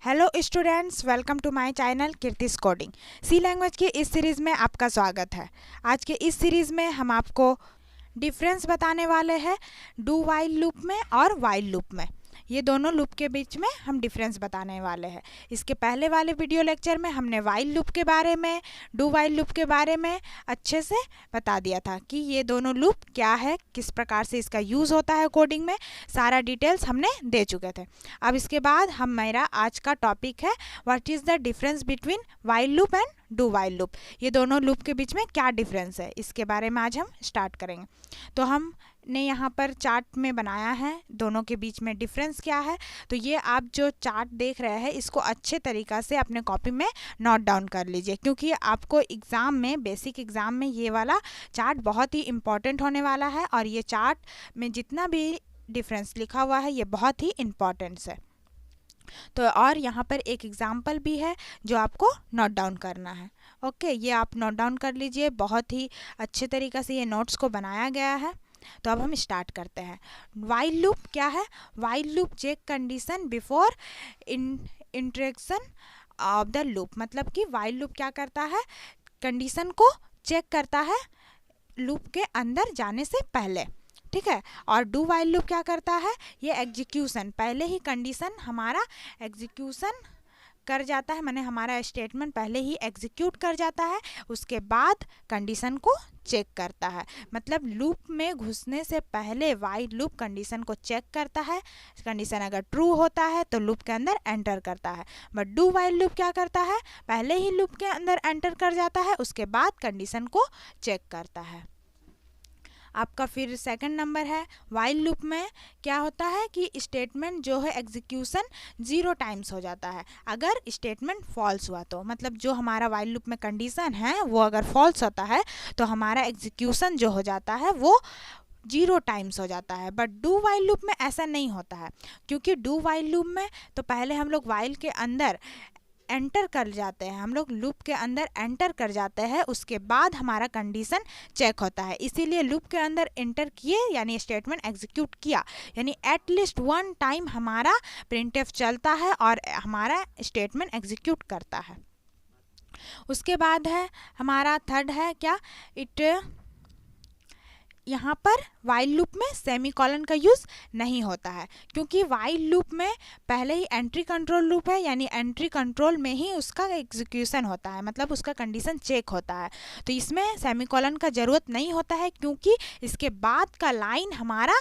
Hello students, welcome to my channel Keerti's coding. C language की इस series में आपका स्वागत है। आज के इस सीरीज़ में हम आपको डिफरेंस बताने वाले हैं डू वाइल लूप में और वाइल लूप में। ये दोनों लूप के बीच में हम डिफरेंस बताने वाले हैं। इसके पहले वाले वीडियो लेक्चर में हमने वाइल लूप के बारे में, डू वाइल लूप के बारे में अच्छे से बता दिया था कि ये दोनों लूप क्या है, किस प्रकार से इसका यूज़ होता है कोडिंग में, सारा डिटेल्स हमने दे चुके थे। अब इसके बाद मेरा आज का टॉपिक है what is the difference between while loop and do while loop. ये दोनों लूप के बीच में क्या डिफरेंस है, इसके बारे में आज हम स्टार्ट करेंगे। तो हमने यहाँ पर चार्ट में बनाया है दोनों के बीच में डिफरेंस क्या है। तो ये आप जो चार्ट देख रहे हैं इसको अच्छे तरीक़ा से अपने कॉपी में नोट डाउन कर लीजिए, क्योंकि आपको एग्ज़ाम में, बेसिक एग्ज़ाम में ये वाला चार्ट बहुत ही इम्पॉर्टेंट होने वाला है। और ये चार्ट में जितना भी डिफरेंस लिखा हुआ है ये बहुत ही इम्पॉर्टेंट है। तो और यहाँ पर एक एग्जाम्पल भी है जो आपको नोट डाउन करना है। ओके, ये आप नोट डाउन कर लीजिए। बहुत ही अच्छे तरीक़े से ये नोट्स को बनाया गया है। तो अब हम स्टार्ट करते हैं। वाइल लूप क्या है? While loop check condition before interaction of the loop. मतलब कि वाइल लूप क्या करता है, कंडीशन को चेक करता है लूप के अंदर जाने से पहले, ठीक है। और डू वाइल लूप क्या करता है, ये एग्जीक्यूशन, पहले ही कंडीशन हमारा एग्जीक्यूशन कर जाता है, माने हमारा स्टेटमेंट पहले ही एग्जीक्यूट कर जाता है, उसके बाद कंडीशन को चेक करता है। मतलब लूप में घुसने से पहले वाइल लूप कंडीशन को चेक करता है। कंडीशन अगर ट्रू होता है तो लूप के अंदर एंटर करता है। बट डू वाइल लूप क्या करता है, पहले ही लूप के अंदर एंटर कर जाता है, उसके बाद कंडीशन को चेक करता है। आपका फिर सेकंड नंबर है, वाइल लूप में क्या होता है कि स्टेटमेंट जो है एग्जीक्यूशन 0 टाइम्स हो जाता है अगर स्टेटमेंट फॉल्स हुआ तो। मतलब जो हमारा वाइल लूप में कंडीशन है वो अगर फॉल्स होता है तो हमारा एग्जीक्यूशन जो हो जाता है वो 0 टाइम्स हो जाता है। बट डू वाइल लूप में ऐसा नहीं होता है, क्योंकि डू वाइल लूप में तो पहले हम लोग वाइल के अंदर एंटर कर जाते हैं, हम लोग लूप के अंदर एंटर कर जाते हैं, उसके बाद हमारा कंडीशन चेक होता है। इसीलिए लूप के अंदर एंटर किए यानी स्टेटमेंट एग्जीक्यूट किया यानी एटलीस्ट 1 टाइम हमारा प्रिंटफ चलता है और हमारा स्टेटमेंट एग्जीक्यूट करता है। उसके बाद है हमारा थर्ड है क्या, इट यहाँ पर वाइल लूप में सेमीकोलन का यूज़ नहीं होता है, क्योंकि वाइल लूप में पहले ही एंट्री कंट्रोल लूप है, यानी एंट्री कंट्रोल में ही उसका एग्जीक्यूशन होता है, मतलब उसका कंडीशन चेक होता है। तो इसमें सेमीकोलन का ज़रूरत नहीं होता है, क्योंकि इसके बाद का लाइन हमारा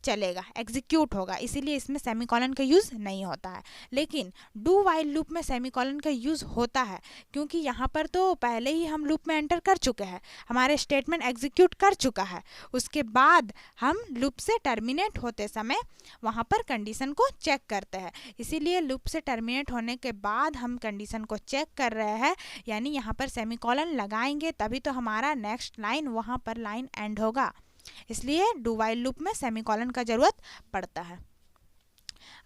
चलेगा, एग्जीक्यूट होगा, इसीलिए इसमें सेमीकोलन का यूज़ नहीं होता है। लेकिन डू वाइल लूप में सेमीकोलन का यूज़ होता है, क्योंकि यहाँ पर तो पहले ही हम लूप में एंटर कर चुके हैं, हमारे स्टेटमेंट एग्जीक्यूट कर चुका है, उसके बाद हम लूप से टर्मिनेट होते समय वहाँ पर कंडीशन को चेक करते हैं। इसीलिए लूप से टर्मिनेट होने के बाद हम कंडीशन को चेक कर रहे हैं, यानी यहाँ पर सेमीकोलन लगाएंगे तभी तो हमारा नेक्स्ट लाइन वहाँ पर लाइन एंड होगा। इसलिए डू वाइल लूप में सेमीकोलन का ज़रूरत पड़ता है।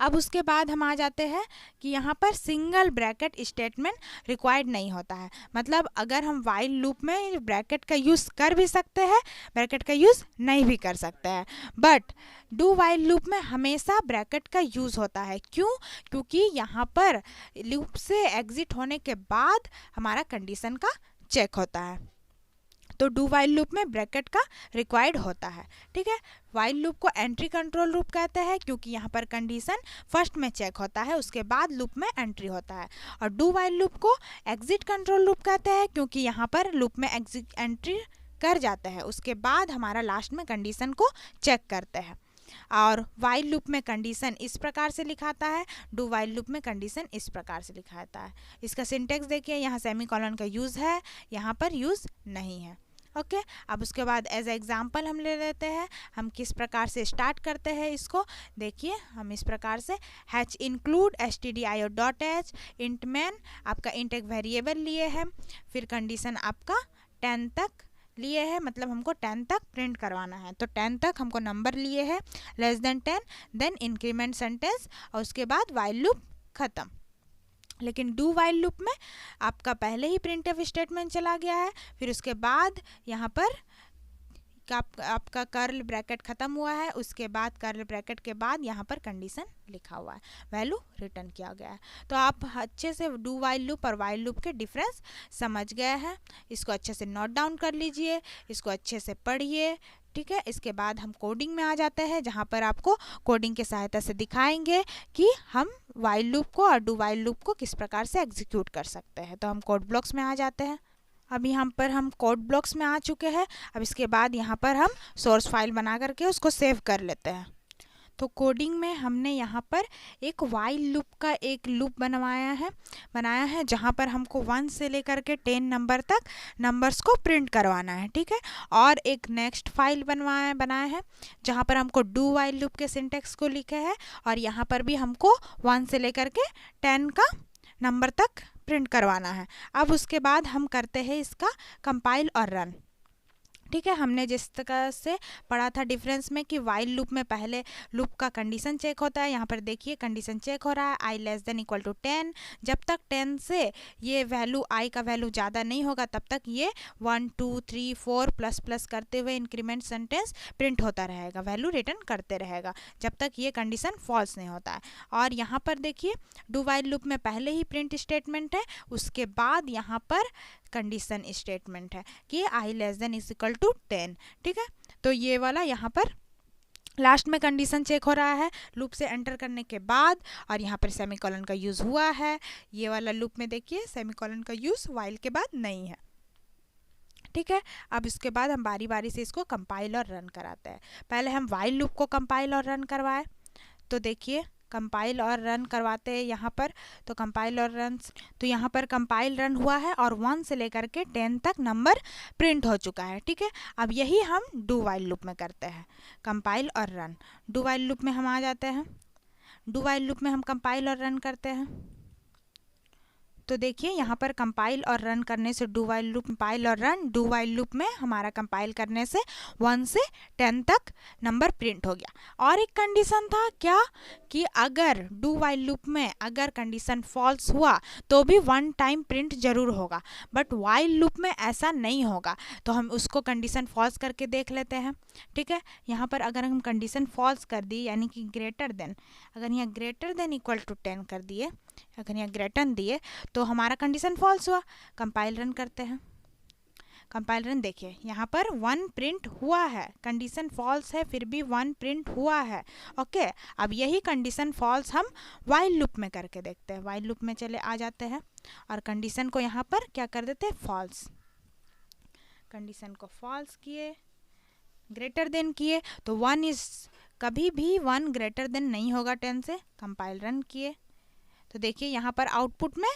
अब उसके बाद हम आ जाते हैं कि यहाँ पर सिंगल ब्रैकेट स्टेटमेंट रिक्वायर्ड नहीं होता है। मतलब अगर हम वाइल लूप में ब्रैकेट का यूज़ कर भी सकते हैं, ब्रैकेट का यूज़ नहीं भी कर सकते हैं, बट डू वाइल लूप में हमेशा ब्रैकेट का यूज़ होता है। क्यों? क्योंकि यहाँ पर लूप से एग्जिट होने के बाद हमारा कंडीशन का चेक होता है, तो डू वाइल लूप में ब्रैकेट का रिक्वायर्ड होता है, ठीक है। वाइल लूप को एंट्री कंट्रोल लूप कहते हैं, क्योंकि यहाँ पर कंडीशन फर्स्ट में चेक होता है, उसके बाद लूप में एंट्री होता है। और डू वाइल लूप को एग्जिट कंट्रोल लूप कहते हैं, क्योंकि यहाँ पर लूप में एंट्री कर जाते हैं, उसके बाद हमारा लास्ट में कंडीशन को चेक करते हैं। और वाइल लूप में कंडीशन इस प्रकार से लिखाता है, डू वाइल लूप में कंडीशन इस प्रकार से लिखाता है। इसका सिंटेक्स देखिए, यहाँ सेमीकोलन का यूज़ है, यहाँ पर यूज़ नहीं है। ओके, अब उसके बाद एज एग्जाम्पल हम ले लेते हैं, हम किस प्रकार से स्टार्ट करते हैं इसको देखिए। हम इस प्रकार से hatch include stdio.h int man, आपका इंट एक वेरिएबल लिए है, फिर कंडीशन आपका 10 तक लिए है, मतलब हमको 10 तक प्रिंट करवाना है, तो 10 तक हमको नंबर लिए है, less than 10, then increment sentence, और उसके बाद वाइल लूप ख़त्म। लेकिन डू वाइल लूप में आपका पहले ही प्रिंटफ स्टेटमेंट चला गया है, फिर उसके बाद यहाँ पर आपका कर्ल ब्रैकेट ख़त्म हुआ है, उसके बाद कर्ल ब्रैकेट के बाद यहाँ पर कंडीशन लिखा हुआ है, वैल्यू रिटर्न किया गया है। तो आप अच्छे से डू वाइल लूप और वाइल लूप के डिफरेंस समझ गए हैं। इसको अच्छे से नोट डाउन कर लीजिए, इसको अच्छे से पढ़िए, ठीक है। इसके बाद हम कोडिंग में आ जाते हैं, जहाँ पर आपको कोडिंग की सहायता से दिखाएंगे कि हम वाइल लूप को और डू वाइल लूप को किस प्रकार से एग्जीक्यूट कर सकते हैं। तो हम कोड ब्लॉक्स में आ जाते हैं। अब यहाँ पर हम कोड ब्लॉक्स में आ चुके हैं। अब इसके बाद यहाँ पर हम सोर्स फाइल बना करके उसको सेव कर लेते हैं। तो कोडिंग में हमने यहाँ पर एक वाइल लूप का एक लूप बनाया है जहाँ पर हमको 1 से लेकर के 10 नंबर तक नंबर्स को प्रिंट करवाना है, ठीक है। और एक नेक्स्ट फाइल बनाया है जहाँ पर हमको डू वाइल लूप के सिंटेक्स को लिखे है और यहाँ पर भी हमको 1 से लेकर के 10 का नंबर तक प्रिंट करवाना है। अब उसके बाद हम करते हैं इसका कंपाइल और रन, ठीक है। हमने जिस तरह से पढ़ा था डिफरेंस में कि वाइल लूप में पहले लूप का कंडीशन चेक होता है, यहाँ पर देखिए कंडीशन चेक हो रहा है i less than equal to 10। जब तक 10 से ये वैल्यू i का वैल्यू ज़्यादा नहीं होगा तब तक ये 1 2 3 4 प्लस प्लस करते हुए इंक्रीमेंट सेंटेंस प्रिंट होता रहेगा, वैल्यू रिटर्न करते रहेगा जब तक ये कंडीशन फॉल्स नहीं होता है। और यहाँ पर देखिए डू वाइल लूप में पहले ही प्रिंट स्टेटमेंट है, उसके बाद यहाँ पर कंडीशन स्टेटमेंट है कि i less than is equal to 10, ठीक है। तो ये वाला यहाँ पर लास्ट में कंडीशन चेक हो रहा है लूप से एंटर करने के बाद, और यहाँ पर सेमीकोलन का यूज़ हुआ है। ये वाला लूप में देखिए सेमीकोलन का यूज़ वाइल के बाद नहीं है, ठीक है। अब इसके बाद हम बारी बारी से इसको कंपाइल और रन कराते हैं। पहले हम वाइल लूप को कंपाइल और रन करवाएं, तो देखिए कंपाइल और रन करवाते हैं यहाँ पर। तो कंपाइल और रन, तो यहाँ पर कंपाइल रन हुआ है और 1 से लेकर के 10 तक नंबर प्रिंट हो चुका है, ठीक है। अब यही हम डू वाइल लूप में करते हैं, कंपाइल और रन। डू वाइल लूप में हम आ जाते हैं। डू वाइल लूप में हम कंपाइल और रन करते हैं, तो देखिए यहाँ पर कंपाइल और रन करने से डू वाइल लूप, कंपाइल और रन डू वाइल लूप में हमारा कंपाइल करने से 1 से 10 तक नंबर प्रिंट हो गया। और एक कंडीशन था क्या कि अगर डू वाइल लूप में अगर कंडीशन फॉल्स हुआ तो भी 1 टाइम प्रिंट जरूर होगा, बट वाइल लूप में ऐसा नहीं होगा। तो हम उसको कंडीशन फॉल्स करके देख लेते हैं, ठीक है। यहाँ पर अगर हम कंडीशन फॉल्स कर दी यानी कि ग्रेटर देन, अगर यहाँ ग्रेटर देन इक्वल टू 10 कर दिए, अगर यहाँ ग्रेटर दिए तो हमारा कंडीशन फॉल्स हुआ। कंपाइल रन करते हैं। कंपाइल रन देखिए यहाँ पर 1 प्रिंट हुआ है, कंडीशन फॉल्स है फिर भी 1 प्रिंट हुआ है, ओके। अब यही कंडीशन फॉल्स हम वाइल लूप में करके देखते हैं। वाइल लूप में चले आ जाते हैं और कंडीशन को यहाँ पर क्या कर देते हैं, फॉल्स। कंडीशन को फॉल्स किए, ग्रेटर देन किए, तो 1 इज कभी भी 1 ग्रेटर देन नहीं होगा 10 से। कंपाइल रन किए तो देखिए यहाँ पर आउटपुट में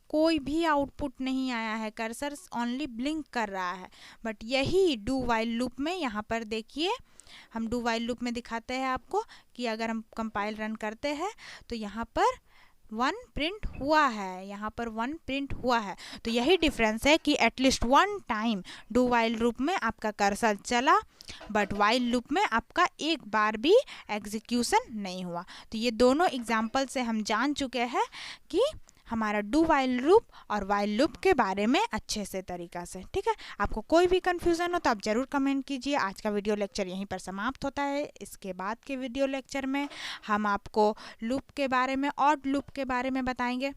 कोई भी आउटपुट नहीं आया है, कर्सर ओनली ब्लिंक कर रहा है। बट यही डू वाइल लूप में यहाँ पर देखिए, हम डू वाइल लूप में दिखाते हैं आपको कि अगर हम कंपाइल रन करते हैं तो यहाँ पर 1 प्रिंट हुआ है, यहाँ पर 1 प्रिंट हुआ है। तो यही डिफरेंस है कि at least 1 time do while loop में आपका कर्सर चला, बट वाइल लूप में आपका एक बार भी एग्जीक्यूशन नहीं हुआ। तो ये दोनों एग्जाम्पल से हम जान चुके हैं कि हमारा डू वाइल लूप और वाइल लूप के बारे में अच्छे से तरीक़ा से, ठीक है। आपको कोई भी कन्फ्यूज़न हो तो आप ज़रूर कमेंट कीजिए। आज का वीडियो लेक्चर यहीं पर समाप्त होता है। इसके बाद के वीडियो लेक्चर में हम आपको लूप के बारे में, ऑड लूप के बारे में बताएंगे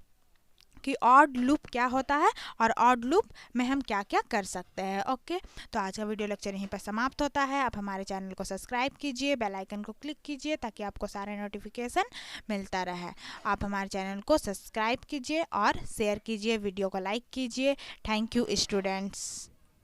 कि ऑड लूप क्या होता है और ऑड लूप में हम क्या क्या कर सकते हैं, ओके। तो आज का वीडियो लेक्चर यहीं पर समाप्त होता है। आप हमारे चैनल को सब्सक्राइब कीजिए, बेल आइकन को क्लिक कीजिए ताकि आपको सारे नोटिफिकेशन मिलता रहे। आप हमारे चैनल को सब्सक्राइब कीजिए और शेयर कीजिए, वीडियो को लाइक कीजिए। Thank you students.